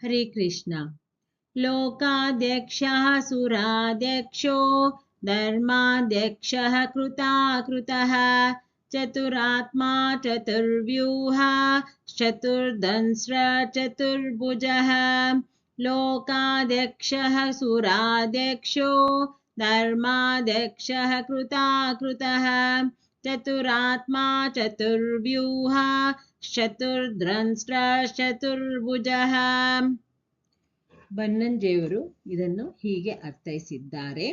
हरे कृष्ण। लोकाध्यक्षः सुराध्यक्षो धर्माध्यक्षः कृताकृतः चतुरात्मा चतुर्व्यूहा चतुर्दंष्ट्र चतुर्भुजः लोकाध्यक्षः सुराध्यक्षो धर्माध्यक्षः कृताकृतः चतुरात्मा चतुर्व्यूहा चतुर्दंष्ट्र चतुर्भुजः. ಬನ್ನಂಜೆಯವರು ಇದನ್ನು ಹೀಗೆ ಅರ್ಥೈಸಿದ್ದಾರೆ.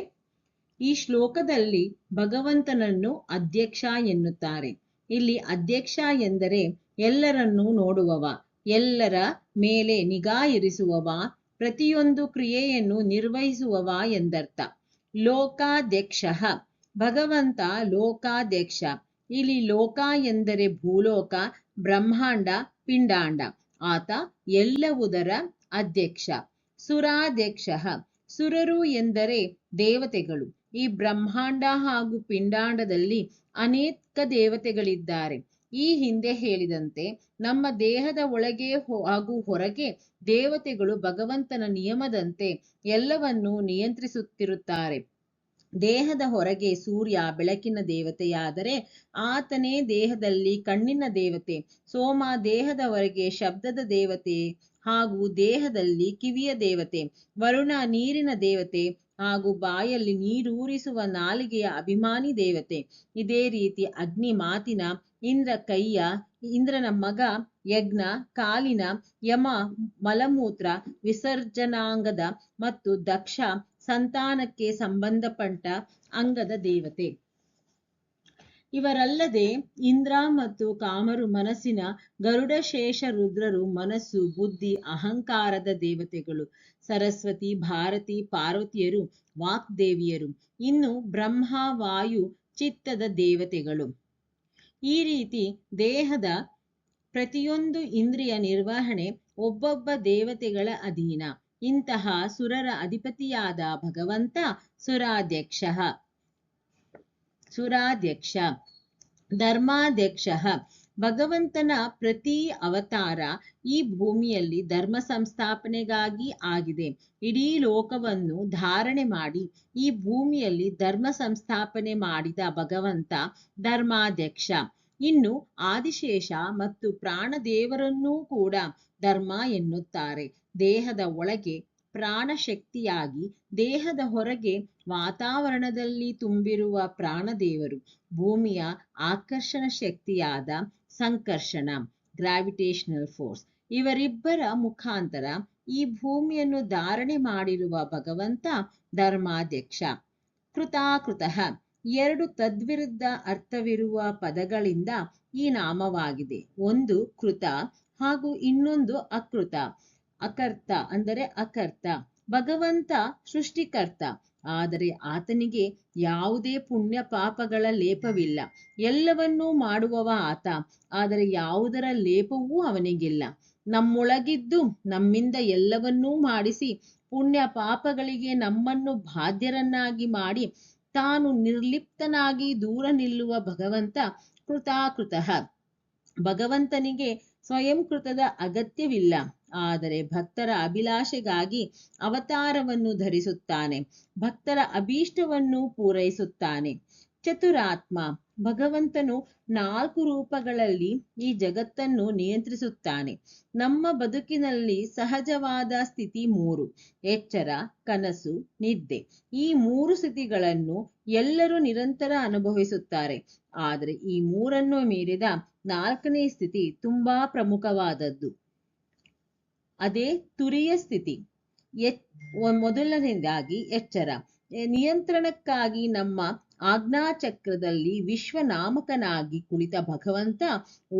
ಈ ಶ್ಲೋಕದಲ್ಲಿ ಭಗವಂತನನ್ನು ಅಧ್ಯಕ್ಷ ಎನ್ನುತ್ತಾರೆ. ಇಲ್ಲಿ ಅಧ್ಯಕ್ಷ ಎಂದರೆ ಎಲ್ಲರನ್ನೂ ನೋಡುವವ, ಎಲ್ಲರ ಮೇಲೆ ನಿಗಾ ಇರಿಸುವವ, ಪ್ರತಿಯೊಂದು ಕ್ರಿಯೆಯನ್ನು ನಿರ್ವಹಿಸುವವ ಎಂದರ್ಥ. ಲೋಕಾಧ್ಯಕ್ಷ, ಭಗವಂತ ಲೋಕಾಧ್ಯಕ್ಷ. ಇಲ್ಲಿ ಲೋಕ ಎಂದರೆ ಭೂಲೋಕ, ಬ್ರಹ್ಮಾಂಡ, ಪಿಂಡಾಂಡ. ಆತ ಎಲ್ಲವುದರ ಅಧ್ಯಕ್ಷ. ಸುರಾಧ್ಯಕ್ಷ, ಸುರರು ಎಂದರೆ ದೇವತೆಗಳು. ಈ ಬ್ರಹ್ಮಾಂಡ ಹಾಗೂ ಪಿಂಡಾಂಡದಲ್ಲಿ ಅನೇಕ ದೇವತೆಗಳಿದ್ದಾರೆ. ಈ ಹಿಂದೆ ಹೇಳಿದಂತೆ ನಮ್ಮ ದೇಹದ ಒಳಗೆ ಹಾಗೂ ಹೊರಗೆ ದೇವತೆಗಳು ಭಗವಂತನ ನಿಯಮದಂತೆ ಎಲ್ಲವನ್ನೂ ನಿಯಂತ್ರಿಸುತ್ತಿರುತ್ತಾರೆ. ದೇಹದ ಹೊರಗೆ ಸೂರ್ಯ ಬೆಳಕಿನ ದೇವತೆಯಾದರೆ ಆತನೇ ದೇಹದಲ್ಲಿ ಕಣ್ಣಿನ ದೇವತೆ. ಸೋಮ ದೇಹದ ಹೊರಗೆ ಶಬ್ದದ ದೇವತೆ ಹಾಗೂ ದೇಹದಲ್ಲಿ ಕಿವಿಯ ದೇವತೆ. ವರುಣ ನೀರಿನ ದೇವತೆ ಹಾಗೂ ಬಾಯಲ್ಲಿ ನೀರೂರಿಸುವ ನಾಲಿಗೆಯ ಅಭಿಮಾನಿ ದೇವತೆ. ಇದೇ ರೀತಿ ಅಗ್ನಿ ಮಾತಿನ, ಇಂದ್ರ ಕೈಯ, ಇಂದ್ರನ ಮಗ ಯಜ್ಞ ಕಾಲಿನ, ಯಮ ಮಲಮೂತ್ರ ವಿಸರ್ಜನಾಂಗದ ಮತ್ತು ದಕ್ಷ ಸಂತಾನಕ್ಕೆ ಸಂಬಂಧಪಟ್ಟ ಅಂಗದ ದೇವತೆ. ಇವರಲ್ಲದೆ ಇಂದ್ರ ಮತ್ತು ಕಾಮರು ಮನಸ್ಸಿನ, ಗರುಡ ಶೇಷ ರುದ್ರರು ಮನಸ್ಸು ಬುದ್ಧಿ ಅಹಂಕಾರದ ದೇವತೆಗಳು. ಸರಸ್ವತಿ ಭಾರತಿ ಪಾರ್ವತಿಯರು ವಾಗ್ದೇವಿಯರು. ಇನ್ನು ಬ್ರಹ್ಮ ವಾಯು ಚಿತ್ತದ ದೇವತೆಗಳು. ಈ ರೀತಿ ದೇಹದ ಪ್ರತಿಯೊಂದು ಇಂದ್ರಿಯ ನಿರ್ವಹಣೆ ಒಬ್ಬೊಬ್ಬ ದೇವತೆಗಳ ಅಧೀನ. ಇಂತಹ ಸುರರ ಅಧಿಪತಿಯಾದ ಭಗವಂತ ಸುರಾಧ್ಯಕ್ಷ. ಧರ್ಮಾಧ್ಯಕ್ಷ, ಭಗವಂತನ ಪ್ರತಿ ಅವತಾರ ಈ ಭೂಮಿಯಲ್ಲಿ ಧರ್ಮ ಸಂಸ್ಥಾಪನೆಗಾಗಿ ಆಗಿದೆ. ಇಡೀ ಲೋಕವನ್ನು ಧಾರಣೆ ಮಾಡಿ ಈ ಭೂಮಿಯಲ್ಲಿ ಧರ್ಮ ಸಂಸ್ಥಾಪನೆ ಮಾಡಿದ ಭಗವಂತ ಧರ್ಮಾಧ್ಯಕ್ಷ. ಇನ್ನು ಆದಿಶೇಷ ಮತ್ತು ಪ್ರಾಣದೇವರನ್ನೂ ಕೂಡ ಧರ್ಮ ಎನ್ನುತ್ತಾರೆ. ದೇಹದ ಒಳಗೆ ಪ್ರಾಣಶಕ್ತಿಯಾಗಿ, ದೇಹದ ಹೊರಗೆ ವಾತಾವರಣದಲ್ಲಿ ತುಂಬಿರುವ ಪ್ರಾಣದೇವರು. ಭೂಮಿಯ ಆಕರ್ಷಣ ಶಕ್ತಿಯಾದ ಸಂಕರ್ಷಣ ಗ್ರಾವಿಟೇಷನಲ್ ಫೋರ್ಸ್. ಇವರಿಬ್ಬರ ಮುಖಾಂತರ ಈ ಭೂಮಿಯನ್ನು ಧಾರಣೆ ಮಾಡಿರುವ ಭಗವಂತ ಧರ್ಮಾಧ್ಯಕ್ಷ. ಕೃತಾಕೃತಃ, ಎರಡು ತದ್ವಿರುದ್ಧ ಅರ್ಥವಿರುವ ಪದಗಳಿಂದ ಈ ನಾಮವಾಗಿದೆ. ಒಂದು ಕೃತ ಹಾಗೂ ಇನ್ನೊಂದು ಅಕೃತ. ಅಕರ್ತ ಅಂದರೆ ಅಕರ್ತ. ಭಗವಂತ ಸೃಷ್ಟಿಕರ್ತ, ಆದರೆ ಆತನಿಗೆ ಯಾವುದೇ ಪುಣ್ಯ ಪಾಪಗಳ ಲೇಪವಿಲ್ಲ. ಎಲ್ಲವನ್ನೂ ಮಾಡುವವ ಆತ, ಆದರೆ ಯಾವುದರ ಲೇಪವೂ ಅವನಿಗಿಲ್ಲ. ನಮ್ಮೊಳಗಿದ್ದು ನಮ್ಮಿಂದ ಎಲ್ಲವನ್ನೂ ಮಾಡಿಸಿ ಪುಣ್ಯ ಪಾಪಗಳಿಗೆ ನಮ್ಮನ್ನು ಬಾಧ್ಯರನ್ನಾಗಿ ಮಾಡಿ ತಾನು ನಿರ್ಲಿಪ್ತನಾಗಿ ದೂರ ನಿಲ್ಲುವ ಭಗವಂತ ಕೃತಾಕೃತಃ. ಭಗವಂತನಿಗೆ ಸ್ವಯಂಕೃತದ ಅಗತ್ಯವಿಲ್ಲ, ಆದರೆ ಭಕ್ತರ ಅಭಿಲಾಷೆಗಾಗಿ ಅವತಾರವನ್ನು ಧರಿಸುತ್ತಾನೆ. ಭಕ್ತರ ಅಭೀಷ್ಟವನ್ನು ಪೂರೈಸುತ್ತಾನೆ. ಚತುರಾತ್ಮ, ಭಗವಂತನು 4 ರೂಪಗಳಲ್ಲಿ ಈ ಜಗತ್ತನ್ನು ನಿಯಂತ್ರಿಸುತ್ತಾನೆ. ನಮ್ಮ ಬದುಕಿನಲ್ಲಿ ಸಹಜವಾದ ಸ್ಥಿತಿ 3: ಎಚ್ಚರ, ಕನಸು, ನಿದ್ದೆ. ಈ 3 ಸ್ಥಿತಿಗಳನ್ನು ಎಲ್ಲರೂ ನಿರಂತರ ಅನುಭವಿಸುತ್ತಾರೆ. ಆದರೆ ಈ 3ನ್ನು ಮೀರಿದ 4ನೇ ಸ್ಥಿತಿ ತುಂಬಾ ಪ್ರಮುಖವಾದದ್ದು. ಅದೇ ತುರಿಯ ಸ್ಥಿತಿ. ಮೊದಲನೇದಾಗಿ ಎಚ್ಚರ. ನಿಯಂತ್ರಣಕ್ಕಾಗಿ ನಮ್ಮ ಆಜ್ಞಾಚಕ್ರದಲ್ಲಿ ವಿಶ್ವನಾಮಕನಾಗಿ ಕುಳಿತ ಭಗವಂತ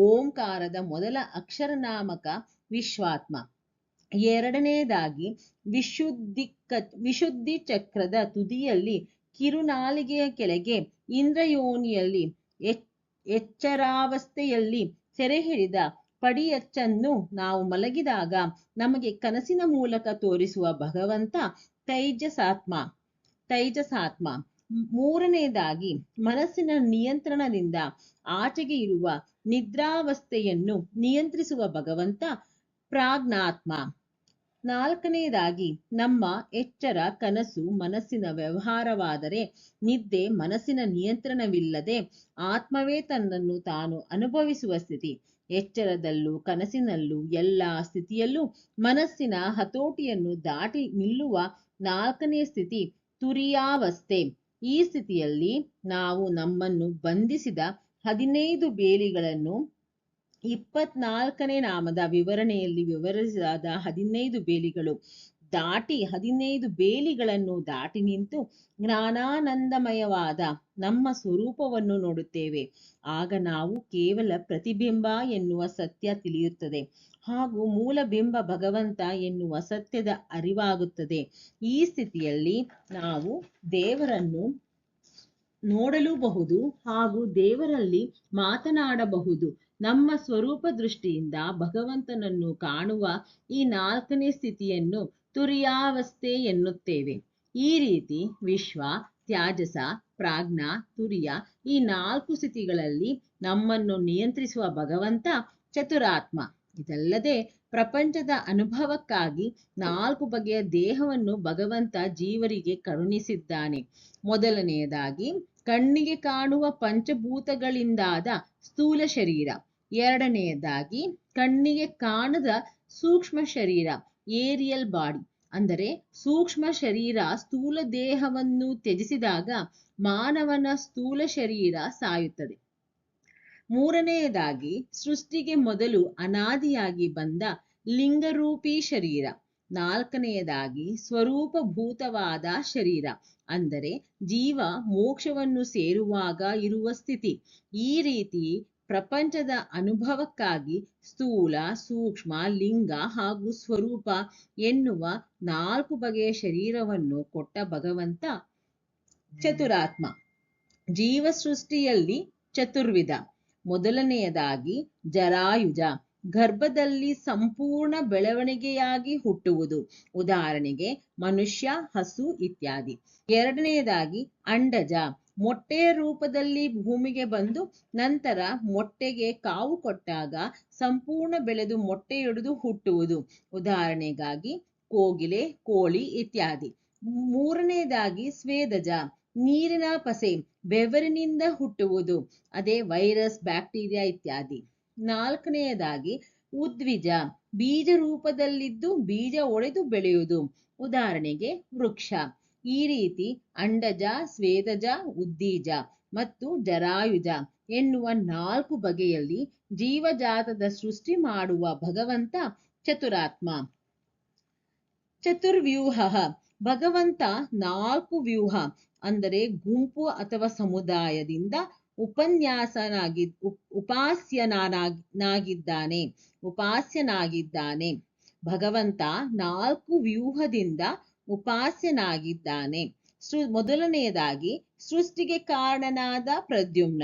ಓಂಕಾರದ ಮೊದಲ ಅಕ್ಷರನಾಮಕ ವಿಶ್ವಾತ್ಮ. ಎರಡನೇದಾಗಿ ವಿಶುದ್ಧಿ ಚಕ್ರದ ತುದಿಯಲ್ಲಿ ಕಿರುನಾಲಿಗೆಯ ಕೆಳಗೆ ಇಂದ್ರಯೋನಿಯಲ್ಲಿ ಎಚ್ಚರಾವಸ್ಥೆಯಲ್ಲಿ ಸೆರೆ ಹಿಡಿದ ಪಡಿಯಚ್ಚನ್ನು ನಾವು ಮಲಗಿದಾಗ ನಮಗೆ ಕನಸಿನ ಮೂಲಕ ತೋರಿಸುವ ಭಗವಂತ ತೈಜಸಾತ್ಮ. ಮೂರನೇದಾಗಿ ಮನಸ್ಸಿನ ನಿಯಂತ್ರಣದಿಂದ ಆಚೆಗೆ ಇರುವ ನಿದ್ರಾವಸ್ಥೆಯನ್ನು ನಿಯಂತ್ರಿಸುವ ಭಗವಂತ ಪ್ರಾಜ್ಞಾತ್ಮ. ನಾಲ್ಕನೆಯದಾಗಿ ನಮ್ಮ ಎಚ್ಚರ ಕನಸು ಮನಸ್ಸಿನ ವ್ಯವಹಾರವಾದರೆ, ನಿದ್ದೆ ಮನಸ್ಸಿನ ನಿಯಂತ್ರಣವಿಲ್ಲದೆ ಆತ್ಮವೇ ತನ್ನನ್ನು ತಾನು ಅನುಭವಿಸುವ ಸ್ಥಿತಿ. ಎಚ್ಚರದಲ್ಲೂ ಕನಸಿನಲ್ಲೂ ಎಲ್ಲ ಸ್ಥಿತಿಯಲ್ಲೂ ಮನಸ್ಸಿನ ಹತೋಟಿಯನ್ನು ದಾಟಿ ನಿಲ್ಲುವ ನಾಲ್ಕನೇ ಸ್ಥಿತಿ ತುರಿಯಾವಸ್ಥೆ. ಈ ಸ್ಥಿತಿಯಲ್ಲಿ ನಾವು ನಮ್ಮನ್ನು ಬಂಧಿಸಿದ 15 ಬೇಲಿಗಳನ್ನು 24ನೇ ನಾಮದ ವಿವರಣೆಯಲ್ಲಿ ವಿವರಿಸಿದ 15 ಬೇಲಿಗಳು ದಾಟಿ 15 ಬೇಲಿಗಳನ್ನು ದಾಟಿ ನಿಂತು ಜ್ಞಾನಾನಂದಮಯವಾದ ನಮ್ಮ ಸ್ವರೂಪವನ್ನು ನೋಡುತ್ತೇವೆ. ಆಗ ನಾವು ಕೇವಲ ಪ್ರತಿಬಿಂಬ ಎನ್ನುವ ಸತ್ಯ ತಿಳಿಯುತ್ತದೆ ಹಾಗೂ ಮೂಲಬಿಂಬ ಭಗವಂತ ಎನ್ನುವ ಸತ್ಯದ ಅರಿವಾಗುತ್ತದೆ. ಈ ಸ್ಥಿತಿಯಲ್ಲಿ ನಾವು ದೇವರನ್ನು ನೋಡಲೂಬಹುದು ಹಾಗೂ ದೇವರಲ್ಲಿ ಮಾತನಾಡಬಹುದು. ನಮ್ಮ ಸ್ವರೂಪ ದೃಷ್ಟಿಯಿಂದ ಭಗವಂತನನ್ನು ಕಾಣುವ ಈ ನಾಲ್ಕನೇ ಸ್ಥಿತಿಯನ್ನು ತುರಿಯಾವಸ್ಥೆ ಎನ್ನುತ್ತೇವೆ. ಈ ರೀತಿ ವಿಶ್ವ, ತ್ಯಾಜಸ, ಪ್ರಾಜ್ಞಾ, ತುರಿಯ ಈ 4 ಸ್ಥಿತಿಗಳಲ್ಲಿ ನಮ್ಮನ್ನು ನಿಯಂತ್ರಿಸುವ ಭಗವಂತ ಚತುರಾತ್ಮ. ಇದಲ್ಲದೆ ಪ್ರಪಂಚದ ಅನುಭವಕ್ಕಾಗಿ 4 ಬಗೆಯ ದೇಹವನ್ನು ಭಗವಂತ ಜೀವರಿಗೆ ಕರುಣಿಸಿದ್ದಾನೆ. ಮೊದಲನೆಯದಾಗಿ ಕಣ್ಣಿಗೆ ಕಾಣುವ ಪಂಚಭೂತಗಳಿಂದಾದ ಸ್ಥೂಲ ಶರೀರ. ಎರಡನೆಯದಾಗಿ ಕಣ್ಣಿಗೆ ಕಾಣದ ಸೂಕ್ಷ್ಮ ಶರೀರ, ಏರಿಯಲ್ ಬಾಡಿ. ಅಂದರೆ ಸೂಕ್ಷ್ಮ ಶರೀರ ಸ್ಥೂಲ ದೇಹವನ್ನು ತ್ಯಜಿಸಿದಾಗ ಮಾನವನ ಸ್ಥೂಲ ಶರೀರ ಸಾಯುತ್ತದೆ. ಮೂರನೆಯದಾಗಿ ಸೃಷ್ಟಿಗೆ ಮೊದಲು ಅನಾದಿಯಾಗಿ ಬಂದ ಲಿಂಗರೂಪಿ ಶರೀರ. ನಾಲ್ಕನೆಯದಾಗಿ ಸ್ವರೂಪಭೂತವಾದ ಶರೀರ, ಅಂದರೆ ಜೀವ ಮೋಕ್ಷವನ್ನು ಸೇರುವಾಗ ಇರುವ ಸ್ಥಿತಿ. ಈ ರೀತಿ ಪ್ರಪಂಚದ ಅನುಭವಕ್ಕಾಗಿ ಸ್ಥೂಲ, ಸೂಕ್ಷ್ಮ, ಲಿಂಗ ಹಾಗೂ ಸ್ವರೂಪ ಎನ್ನುವ 4 ಬಗೆಯ ಶರೀರವನ್ನು ಕೊಟ್ಟ ಭಗವಂತ ಚತುರಾತ್ಮ. ಜೀವ ಸೃಷ್ಟಿಯಲ್ಲಿ ಚತುರ್ವಿಧ. ಮೊದಲನೆಯದಾಗಿ ಜರಾಯುಜ, ಗರ್ಭದಲ್ಲಿ ಸಂಪೂರ್ಣ ಬೆಳವಣಿಗೆಯಾಗಿ ಹುಟ್ಟುವುದು, ಉದಾಹರಣೆಗೆ ಮನುಷ್ಯ, ಹಸು ಇತ್ಯಾದಿ. ಎರಡನೆಯದಾಗಿ ಅಂಡಜ, ಮೊಟ್ಟೆಯ ರೂಪದಲ್ಲಿ ಭೂಮಿಗೆ ಬಂದು ನಂತರ ಮೊಟ್ಟೆಗೆ ಕಾವು ಕೊಟ್ಟಾಗ ಸಂಪೂರ್ಣ ಬೆಳೆದು ಮೊಟ್ಟೆಯೊಡೆದು ಹುಟ್ಟುವುದು, ಉದಾಹರಣೆಗಾಗಿ ಕೋಗಿಲೆ, ಕೋಳಿ ಇತ್ಯಾದಿ. ಮೂರನೆಯದಾಗಿ ಸ್ವೇದಜ, ನೀರಿನ ಪಸೆ, ಬೆವರಿನಿಂದ ಹುಟ್ಟುವುದು, ಅದೇ ವೈರಸ್, ಬ್ಯಾಕ್ಟೀರಿಯಾ ಇತ್ಯಾದಿ. ನಾಲ್ಕನೆಯದಾಗಿ ಉದ್ವಿಜ, ಬೀಜ ರೂಪದಲ್ಲಿದ್ದು ಬೀಜ ಒಡೆದು ಬೆಳೆಯುವುದು, ಉದಾಹರಣೆಗೆ ವೃಕ್ಷ. ಈ ರೀತಿ ಅಂಡಜ, ಸ್ವೇದಜ, ಉದ್ದೀಜ ಮತ್ತು ಜರಾಯುಜ ಎನ್ನುವ 4 ಬಗೆಯಲ್ಲಿ ಜೀವಜಾತದ ಸೃಷ್ಟಿ ಮಾಡುವ ಭಗವಂತ ಚತುರಾತ್ಮ. ಚತುರ್ವ್ಯೂಹ, ಭಗವಂತ 4 ವ್ಯೂಹ ಅಂದರೆ ಗುಂಪು ಅಥವಾ ಸಮುದಾಯದಿಂದ ಉಪಾಸ್ಯನಾಗಿದ್ದಾನೆ. ಭಗವಂತ 4 ವ್ಯೂಹದಿಂದ ಉಪಾಸ್ಯನಾಗಿದ್ದಾನೆ. ಮೊದಲನೆಯದಾಗಿ ಸೃಷ್ಟಿಗೆ ಕಾರಣನಾದ ಪ್ರದ್ಯುಮ್ನ,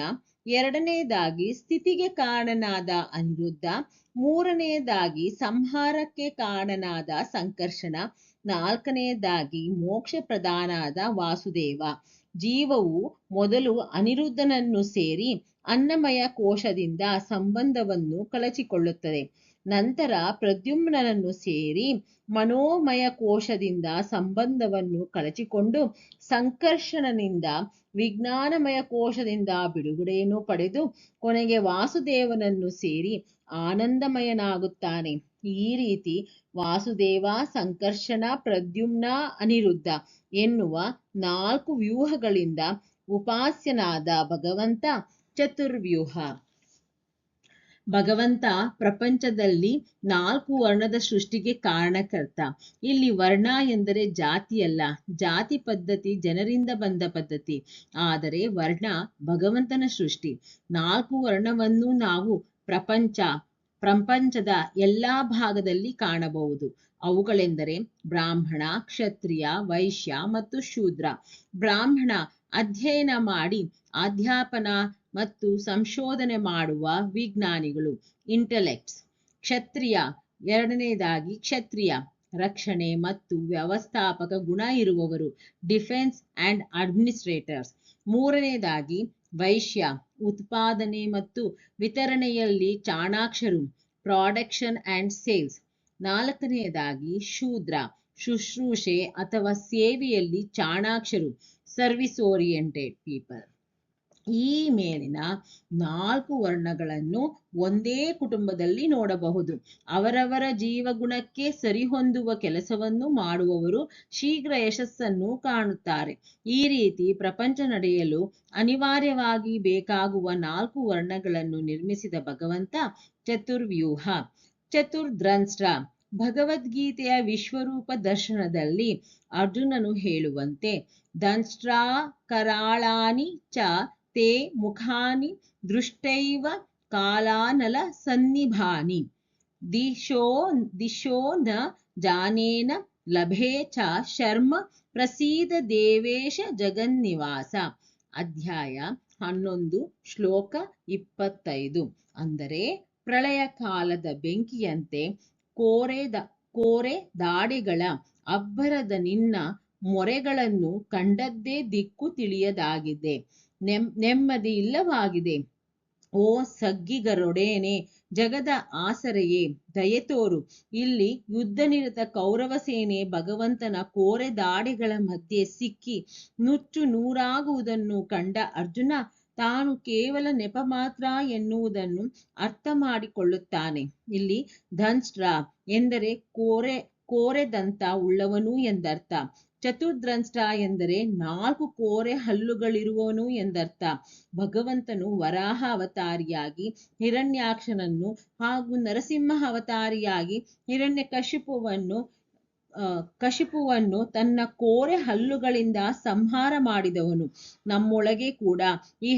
ಎರಡನೆಯದಾಗಿ ಸ್ಥಿತಿಗೆ ಕಾರಣನಾದ ಅನಿರುದ್ಧ, ಮೂರನೆಯದಾಗಿ ಸಂಹಾರಕ್ಕೆ ಕಾರಣನಾದ ಸಂಕರ್ಷಣ, ನಾಲ್ಕನೆಯದಾಗಿ ಮೋಕ್ಷ ಪ್ರಧಾನಾದ ವಾಸುದೇವ. ಜೀವವು ಮೊದಲು ಅನಿರುದ್ಧನನ್ನು ಸೇರಿ ಅನ್ನಮಯ ಕೋಶದಿಂದ ಸಂಬಂಧವನ್ನು ಕಳಚಿಕೊಳ್ಳುತ್ತದೆ. ನಂತರ ಪ್ರದ್ಯುಮ್ನನನ್ನು ಸೇರಿ ಮನೋಮಯ ಕೋಶದಿಂದ ಸಂಬಂಧವನ್ನು ಕಳಚಿಕೊಂಡು ಸಂಕರ್ಷಣನಿಂದ ವಿಜ್ಞಾನಮಯ ಕೋಶದಿಂದ ಬಿಡುಗಡೆಯನ್ನು ಪಡೆದು ಕೊನೆಗೆ ವಾಸುದೇವನನ್ನು ಸೇರಿ ಆನಂದಮಯನಾಗುತ್ತಾನೆ. ಈ ರೀತಿ ವಾಸುದೇವ, ಸಂಕರ್ಷಣ, ಪ್ರದ್ಯುಮ್ನ, ಅನಿರುದ್ಧ ಎನ್ನುವ 4 ವ್ಯೂಹಗಳಿಂದ ಉಪಾಸ್ಯನಾದ ಭಗವಂತ ಚತುರ್ವ್ಯೂಹ. ಭಗವಂತ ಪ್ರಪಂಚದಲ್ಲಿ 4 ವರ್ಣದ ಸೃಷ್ಟಿಗೆ ಕಾರಣಕರ್ತ. ಇಲ್ಲಿ ವರ್ಣ ಎಂದರೆ ಜಾತಿಯಲ್ಲ, ಜಾತಿ ಪದ್ಧತಿ ಜನರಿಂದ ಬಂದ ಪದ್ಧತಿ. ಆದರೆ ವರ್ಣ ಭಗವಂತನ ಸೃಷ್ಟಿ. 4 ವರ್ಣವನ್ನು ನಾವು ಪ್ರಪಂಚದ ಎಲ್ಲಾ ಭಾಗದಲ್ಲಿ ಕಾಣಬಹುದು. ಅವುಗಳೆಂದರೆ ಬ್ರಾಹ್ಮಣ, ಕ್ಷತ್ರಿಯ, ವೈಶ್ಯ ಮತ್ತು ಶೂದ್ರ. ಬ್ರಾಹ್ಮಣ ಅಧ್ಯಯನ ಮಾಡಿ ಅಧ್ಯಾಪನ ಮತ್ತು ಸಂಶೋಧನೆ ಮಾಡುವ ವಿಜ್ಞಾನಿಗಳು, ಇಂಟೆಲೆಕ್ಟ್ಸ್. ಕ್ಷತ್ರಿಯ, ಎರಡನೆಯದಾಗಿ ಕ್ಷತ್ರಿಯ ರಕ್ಷಣೆ ಮತ್ತು ವ್ಯವಸ್ಥಾಪಕ ಗುಣ ಇರುವವರು, ಡಿಫೆನ್ಸ್ ಅಂಡ್ ಅಡ್ಮಿನಿಸ್ಟ್ರೇಟರ್ಸ್. ಮೂರನೆಯದಾಗಿ ವೈಶ್ಯ, ಉತ್ಪಾದನೆ ಮತ್ತು ವಿತರಣೆಯಲ್ಲಿ ಚಾಣಾಕ್ಷರು, ಪ್ರೊಡಕ್ಷನ್ ಅಂಡ್ ಸೇಲ್ಸ್. ನಾಲ್ಕನೆಯದಾಗಿ ಶೂದ್ರ, ಶುಶ್ರೂಷೆ ಅಥವಾ ಸೇವೆಯಲ್ಲಿ ಚಾಣಾಕ್ಷರು, ಸರ್ವಿಸ್ ಓರಿಯೆಂಟೆಡ್ ಪೀಪಲ್. ಈ ಮೇಲಿನ 4 ವರ್ಣಗಳನ್ನು ಒಂದೇ ಕುಟುಂಬದಲ್ಲಿ ನೋಡಬಹುದು. ಅವರವರ ಜೀವಗುಣಕ್ಕೆ ಸರಿಹೊಂದುವ ಕೆಲಸವನ್ನು ಮಾಡುವವರು ಶೀಘ್ರ ಯಶಸ್ಸನ್ನು ಕಾಣುತ್ತಾರೆ. ಈ ರೀತಿ ಪ್ರಪಂಚ ನಡೆಯಲು ಅನಿವಾರ್ಯವಾಗಿ ಬೇಕಾಗುವ 4 ವರ್ಣಗಳನ್ನು ನಿರ್ಮಿಸಿದ ಭಗವಂತ ಚತುರ್ವ್ಯೂಹ. ಚತುರ್ದ್ರಂಷ್ಟ್ರ. ಭಗವದ್ಗೀತೆಯ ವಿಶ್ವರೂಪ ದರ್ಶನದಲ್ಲಿ ಅರ್ಜುನನು ಹೇಳುವಂತೆ ದಂಷ್ಟ್ರಾ ಕರಾಳಾನಿ ಚ ತೇ ಮುಖಾನಿ ದೃಷ್ಟೈವ ಕಾಲಾನಲ ಸನ್ನಿಭಾನಿ ದಿಶೋ ನ ಜಾನೇನ ಲಭೇ ಚ ಶರ್ಮ ಪ್ರಸೀದ ದೇವೇಶ ಜಗನ್ನಿವಾಸ. ಅಧ್ಯಾಯ 11 ಶ್ಲೋಕ 25. ಅಂದರೆ ಪ್ರಳಯ ಕಾಲದ ಬೆಂಕಿಯಂತೆ ಕೋರೆ ದಾಡಿಗಳ ಅಬ್ಬರದ ನಿನ್ನ ಮೊರೆಗಳನ್ನು ಕಂಡದ್ದೇ ದಿಕ್ಕು ತಿಳಿಯದಾಗಿದೆ, ನೆಮ್ಮದಿ ಇಲ್ಲವಾಗಿದೆ. ಓ ಸಗ್ಗಿಗರೊಡನೆ ಜಗದ ಆಸರೆಯೇ ದಯೆತೋರು. ಇಲ್ಲಿ ಯುದ್ಧನಿರತ ಕೌರವ ಸೇನೆ ಭಗವಂತನ ಕೋರೆ ದಾಡಿಗಳ ಮಧ್ಯೆ ಸಿಕ್ಕಿ ನುಚ್ಚು ನೂರಾಗುವುದನ್ನು ಕಂಡ ಅರ್ಜುನ ತಾನು ಕೇವಲ ನೆಪ ಮಾತ್ರ ಎನ್ನುವುದನ್ನು ಅರ್ಥ ಮಾಡಿಕೊಳ್ಳುತ್ತಾನೆ. ಇಲ್ಲಿ ದಂಷ್ಟ್ರ ಎಂದರೆ ಕೋರೆದಂತ ಉಳ್ಳವನು ಎಂದರ್ಥ. ಚತುರ್ದ್ರಂಷ್ಟ್ರ ಎಂದರೆ 4 ಕೋರೆ ಹಲ್ಲುಗಳಿರುವವನು ಎಂದರ್ಥ. ಭಗವಂತನು ವರಾಹ ಅವತಾರಿಯಾಗಿ ಹಿರಣ್ಯಾಕ್ಷನನ್ನು ಹಾಗೂ ನರಸಿಂಹ ಅವತಾರಿಯಾಗಿ ಕಶಿಪುವನ್ನು ತನ್ನ ಕೋರೆ ಹಲ್ಲುಗಳಿಂದ ಸಂಹಾರ ಮಾಡಿದವನು. ನಮ್ಮೊಳಗೆ ಕೂಡ ಈ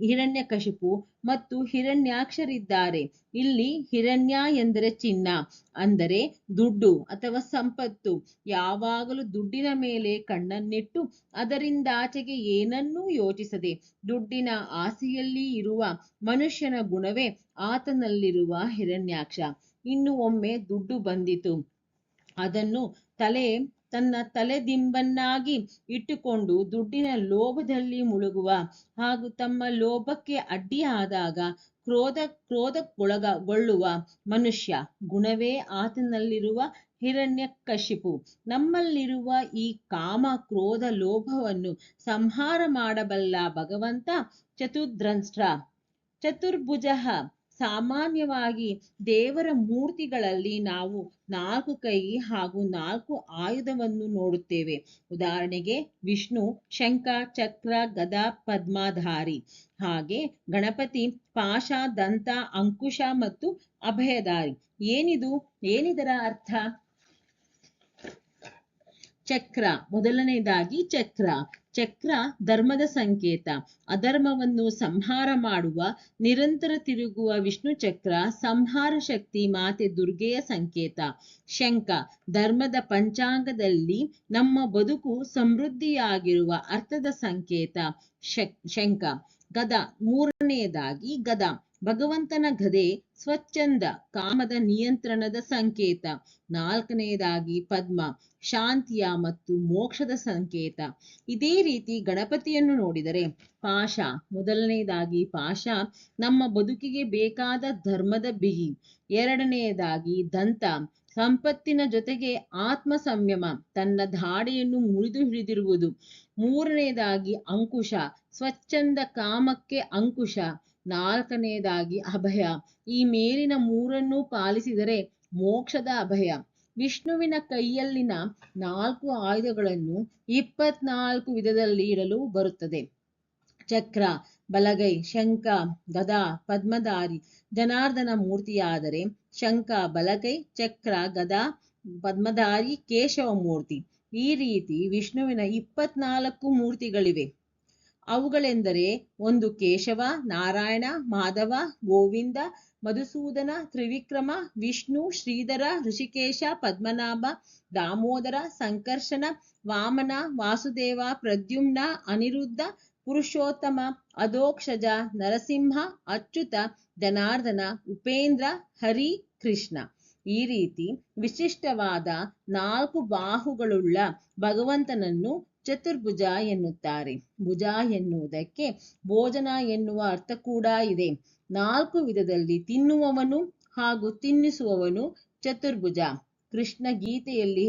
ಹಿರಣ್ಯಕಶಿಪು ಮತ್ತು ಹಿರಣ್ಯಾಕ್ಷರಿದ್ದಾರೆ. ಇಲ್ಲಿ ಹಿರಣ್ಯ ಎಂದರೆ ಚಿನ್ನ, ಅಂದರೆ ದುಡ್ಡು ಅಥವಾ ಸಂಪತ್ತು. ಯಾವಾಗಲೂ ದುಡ್ಡಿನ ಮೇಲೆ ಕಣ್ಣನ್ನಿಟ್ಟು ಅದರಿಂದಾಚೆಗೆ ಏನನ್ನೂ ಯೋಚಿಸದೆ ದುಡ್ಡಿನ ಆಸೆಯಲ್ಲಿ ಇರುವ ಮನುಷ್ಯನ ಗುಣವೇ ಆತನಲ್ಲಿರುವ ಹಿರಣ್ಯಾಕ್ಷ. ಇನ್ನು ಒಮ್ಮೆ ದುಡ್ಡು ಬಂದಿತು, ಅದನ್ನು ತನ್ನ ತಲೆದಿಂಬನ್ನಾಗಿ ಇಟ್ಟುಕೊಂಡು ದುಡ್ಡಿನ ಲೋಭದಲ್ಲಿ ಮುಳುಗುವ ಹಾಗೂ ತಮ್ಮ ಲೋಭಕ್ಕೆ ಅಡ್ಡಿಯಾದಾಗ ಕ್ರೋಧಕ್ಕೊಳಗೊಳ್ಳುವ ಮನುಷ್ಯ ಗುಣವೇ ಆತನಲ್ಲಿರುವ ಹಿರಣ್ಯಕಶಿಪು. ನಮ್ಮಲ್ಲಿರುವ ಈ ಕಾಮ ಕ್ರೋಧ ಲೋಭವನ್ನು ಸಂಹಾರ ಮಾಡಬಲ್ಲ ಭಗವಂತ ಚತುರ್ದ್ರಂಷ್ಟ್ರ. ಚತುರ್ಭುಜ. ಸಾಮಾನ್ಯವಾಗಿ ದೇವರ ಮೂರ್ತಿಗಳಲ್ಲಿ ನಾವು 4 ಕೈ ಹಾಗೂ 4 ಆಯುಧವನ್ನು ನೋಡುತ್ತೇವೆ. ಉದಾಹರಣೆಗೆ ವಿಷ್ಣು ಶಂಖ, ಚಕ್ರ, ಗದಾ, ಪದ್ಮಧಾರಿ. ಹಾಗೆ ಗಣಪತಿ ಪಾಶ, ದಂತ, ಅಂಕುಶ ಮತ್ತು ಅಭಯಧಾರಿ. ಏನಿದರ ಅರ್ಥ? ಚಕ್ರ. ಮೊದಲನೇದಾಗಿ ಚಕ್ರ ಧರ್ಮದ ಸಂಕೇತ. ಅಧರ್ಮವನ್ನು ಸಂಹಾರ ಮಾಡುವ ನಿರಂತರ ತಿರುಗುವ ವಿಷ್ಣು ಚಕ್ರ ಸಂಹಾರ ಶಕ್ತಿ ಮಾತೆ ದುರ್ಗೆಯ ಸಂಕೇತ. ಶಂಖ ಧರ್ಮದ ಪಂಚಾಂಗದಲ್ಲಿ ನಮ್ಮ ಬದುಕು ಸಮೃದ್ಧಿಯಾಗಿರುವ ಅರ್ಥದ ಸಂಕೇತ ಶಂಖ. ಗದ. ಮೂರನೆಯದಾಗಿ ಗದ. ಭಗವಂತನ ಗದೆ ಸ್ವಚ್ಛಂದ ಕಾಮದ ನಿಯಂತ್ರಣದ ಸಂಕೇತ. ನಾಲ್ಕನೆಯದಾಗಿ ಪದ್ಮ, ಶಾಂತಿಯ ಮತ್ತು ಮೋಕ್ಷದ ಸಂಕೇತ. ಇದೇ ರೀತಿ ಗಣಪತಿಯನ್ನು ನೋಡಿದರೆ ಪಾಶ. ಮೊದಲನೆಯದಾಗಿ ಪಾಶ ನಮ್ಮ ಬದುಕಿಗೆ ಬೇಕಾದ ಧರ್ಮದ ಬಿಗಿ. ಎರಡನೆಯದಾಗಿ ದಂತ, ಸಂಪತ್ತಿನ ಜೊತೆಗೆ ಆತ್ಮ ಸಂಯಮ, ತನ್ನ ಧಾಡೆಯನ್ನು ಮುರಿದು ಹಿಡಿದಿರುವುದು. ಮೂರನೆಯದಾಗಿ ಅಂಕುಶ, ಸ್ವಚ್ಛಂದ ಕಾಮಕ್ಕೆ ಅಂಕುಶ. ನಾಲ್ಕನೆಯದಾಗಿ ಅಭಯ, ಈ ಮೇಲಿನ ಮೂರನ್ನೂ ಪಾಲಿಸಿದರೆ ಮೋಕ್ಷದ ಅಭಯ. ವಿಷ್ಣುವಿನ ಕೈಯಲ್ಲಿನ 4 ಆಯುಧಗಳನ್ನು 24 ವಿಧದಲ್ಲಿ ಇಡಲು ಬರುತ್ತದೆ. ಚಕ್ರ ಬಲಗೈ, ಶಂಖ, ಗದಾ, ಪದ್ಮಧಾರಿ ಜನಾರ್ದನ ಮೂರ್ತಿಯಾದರೆ ಶಂಖ ಬಲಗೈ, ಚಕ್ರ, ಗದಾ, ಪದ್ಮಧಾರಿ ಕೇಶವ ಮೂರ್ತಿ. ಈ ರೀತಿ ವಿಷ್ಣುವಿನ 24 ಮೂರ್ತಿಗಳಿವೆ. ಅವುಗಳೆಂದರೆ 1 ಕೇಶವ, ನಾರಾಯಣ, ಮಾಧವ, ಗೋವಿಂದ, ಮಧುಸೂದನ, ತ್ರಿವಿಕ್ರಮ, ವಿಷ್ಣು, ಶ್ರೀಧರ, ಋಷಿಕೇಶ, ಪದ್ಮನಾಭ, ದಾಮೋದರ, ಸಂಕರ್ಷಣ, ವಾಮನ, ವಾಸುದೇವ, ಪ್ರದ್ಯುಮ್ನ, ಅನಿರುದ್ಧ, ಪುರುಷೋತ್ತಮ, ಅಧೋಕ್ಷಜ, ನರಸಿಂಹ, ಅಚ್ಯುತ, ಜನಾರ್ದನ, ಉಪೇಂದ್ರ, ಹರಿ, ಕೃಷ್ಣ. ಈ ರೀತಿ ವಿಶಿಷ್ಟವಾದ 4 ಬಾಹುಗಳುಳ್ಳ ಭಗವಂತನನ್ನು ಚತುರ್ಭುಜ ಎನ್ನುತ್ತಾರೆ. ಭುಜ ಎನ್ನುವುದಕ್ಕೆ ಭೋಜನ ಎನ್ನುವ ಅರ್ಥ ಕೂಡ ಇದೆ. 4 ವಿಧದಲ್ಲಿ ತಿನ್ನುವವನು ಹಾಗೂ ತಿನ್ನಿಸುವವನು ಚತುರ್ಭುಜ. ಕೃಷ್ಣ ಗೀತೆಯಲ್ಲಿ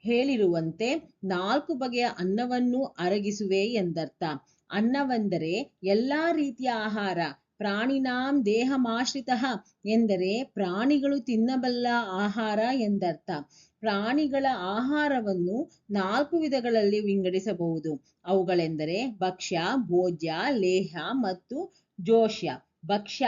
ಹೇಳಿರುವಂತೆ 4 ಬಗೆಯ ಅನ್ನವನ್ನು ಅರಗಿಸುವೆ ಎಂದರ್ಥ. ಅನ್ನವೆಂದರೆ ಎಲ್ಲಾ ರೀತಿಯ ಆಹಾರ. ಪ್ರಾಣಿನಾಂ ದೇಹಮಾಶ್ರಿತಃ ಎಂದರೆ ಪ್ರಾಣಿಗಳು ತಿನ್ನಬಲ್ಲ ಆಹಾರ ಎಂದರ್ಥ. ಪ್ರಾಣಿಗಳ ಆಹಾರವನ್ನು 4 ವಿಧಗಳಲ್ಲಿ ವಿಂಗಡಿಸಬಹುದು. ಅವುಗಳೆಂದರೆ ಭಕ್ಷ್ಯ, ಭೋಜ್ಯ, ಲೇಹ್ಯ ಮತ್ತು ಜೋಷ್ಯ. ಭಕ್ಷ್ಯ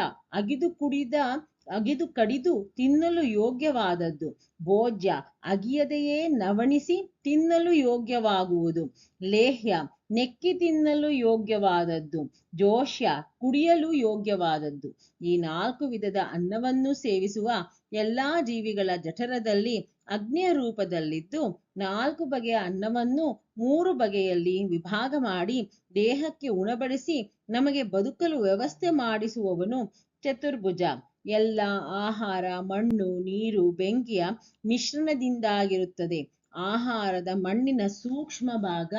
ಅಗಿದು ಕಡಿದು ತಿನ್ನಲು ಯೋಗ್ಯವಾದದ್ದು. ಭೋಜ್ಯ ಅಗಿಯದೆಯೇ ನವಣಿಸಿ ತಿನ್ನಲು ಯೋಗ್ಯವಾಗುವುದು. ಲೇಹ್ಯ ನೆಕ್ಕಿ ತಿನ್ನಲು ಯೋಗ್ಯವಾದದ್ದು. ಜೋಷ್ಯ ಕುಡಿಯಲು ಯೋಗ್ಯವಾದದ್ದು. ಈ 4 ವಿಧದ ಅನ್ನವನ್ನು ಸೇವಿಸುವ ಎಲ್ಲಾ ಜೀವಿಗಳ ಜಠರದಲ್ಲಿ ಅಗ್ನಿಯ ರೂಪದಲ್ಲಿದ್ದು 4 ಬಗೆಯ ಅನ್ನವನ್ನು 3 ಬಗೆಯಲ್ಲಿ ವಿಭಾಗ ಮಾಡಿ ದೇಹಕ್ಕೆ ಉಣಬಡಿಸಿ ನಮಗೆ ಬದುಕಲು ವ್ಯವಸ್ಥೆ ಮಾಡಿಸುವವನು ಚತುರ್ಭುಜ. ಎಲ್ಲ ಆಹಾರ ಮಣ್ಣು, ನೀರು, ಬೆಂಕಿಯ ಮಿಶ್ರಣದಿಂದಾಗಿರುತ್ತದೆ. ಆಹಾರದ ಮಣ್ಣಿನ ಸೂಕ್ಷ್ಮ ಭಾಗ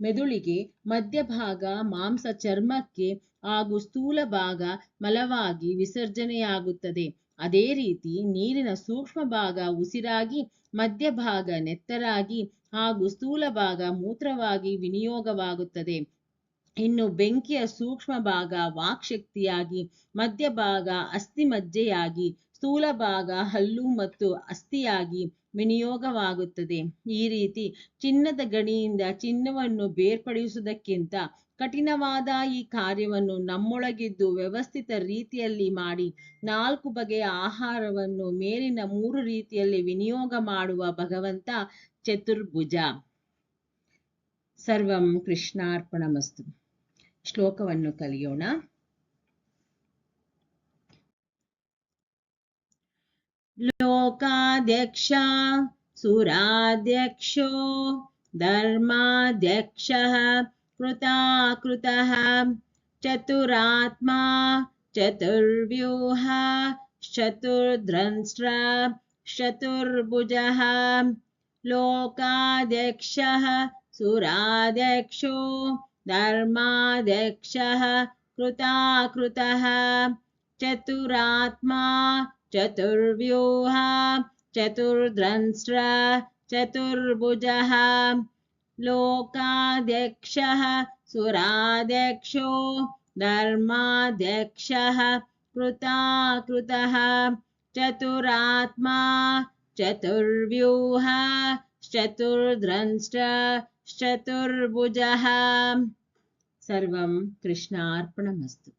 ಮೆದುಳಿಗೆ, ಮಧ್ಯಭಾಗ ಮಾಂಸ ಚರ್ಮಕ್ಕೆ ಹಾಗೂ ಸ್ಥೂಲ ಭಾಗ ಮಲವಾಗಿ ವಿಸರ್ಜನೆಯಾಗುತ್ತದೆ. ಅದೇ ರೀತಿ ನೀರಿನ ಸೂಕ್ಷ್ಮ ಭಾಗ ಉಸಿರಾಗಿ, ಮಧ್ಯಭಾಗ ನೆತ್ತರಾಗಿ ಹಾಗೂ ಸ್ಥೂಲ ಭಾಗ ಮೂತ್ರವಾಗಿ ವಿನಿಯೋಗವಾಗುತ್ತದೆ. ಇನ್ನು ಬೆಂಕಿಯ ಸೂಕ್ಷ್ಮ ಭಾಗ ವಾಕ್ಶಕ್ತಿಯಾಗಿ, ಮಧ್ಯಭಾಗ ಅಸ್ಥಿಮಜ್ಜೆಯಾಗಿ, ಸ್ಥೂಲ ಭಾಗ ಹಲ್ಲು ಮತ್ತು ಅಸ್ಥಿಯಾಗಿ ವಿನಿಯೋಗವಾಗುತ್ತದೆ. ಈ ರೀತಿ ಚಿನ್ನದ ಗಣಿಯಿಂದ ಚಿನ್ನವನ್ನು ಬೇರ್ಪಡಿಸುವುದಕ್ಕಿಂತ ಕಠಿಣವಾದ ಈ ಕಾರ್ಯವನ್ನು ನಮ್ಮೊಳಗಿದ್ದು ವ್ಯವಸ್ಥಿತ ರೀತಿಯಲ್ಲಿ ಮಾಡಿ 4 ಬಗೆಯ ಆಹಾರವನ್ನು ಮೇಲಿನ 3 ರೀತಿಯಲ್ಲಿ ವಿನಿಯೋಗ ಮಾಡುವ ಭಗವಂತ ಚತುರ್ಭುಜ. ಸರ್ವಂ ಕೃಷ್ಣಾರ್ಪಣಮಸ್ತು. ಶ್ಲೋಕವನ್ನು ಕಲಿಯೋಣ. ಲೋಕಾಧ್ಯಕ್ಷ ಸುರಾಧ್ಯಕ್ಷೋ ಧರ್ಮಾಧ್ಯಕ್ಷಃ ಕೃತಾಕೃತಃ ಚತುರಾತ್ಮಾ ಚತುರ್ವ್ಯೂಹ ಚತುರ್ಧ್ರಂಷ್ಟ್ರ ಚತುರ್ಭುಜಃ. ಲೋಕಾಧ್ಯಕ್ಷಃ ಸುರಾಧ್ಯಕ್ಷೋ ಧರ್ಮಾಧ್ಯಕ್ಷಃ ಕೃತಾಕೃತಃ ಚತುರಾತ್ಮಾ ಚತುರ್ವ್ಯೂಹ ಚತುರ್ಧ್ರಂಷ್ಟ್ರ ಚತುರ್ಭುಜಃ. ಲೋಕಾಧ್ಯಕ್ಷಃ ಸುರಾಧ್ಯಕ್ಷೋ ಧರ್ಮಾಧ್ಯಕ್ಷಃ ಕೃತಾಕೃತಃ ಚತುರಾತ್ಮಾ ಚತುರ್ವ್ಯೂಹ ಚತುರ್ಧ್ರಂಷ್ಟ್ರ ಚತುರ್ಭುಜಃ. ಸರ್ವಂ ಕೃಷ್ಣಾರ್ಪಣಮಸ್ತು.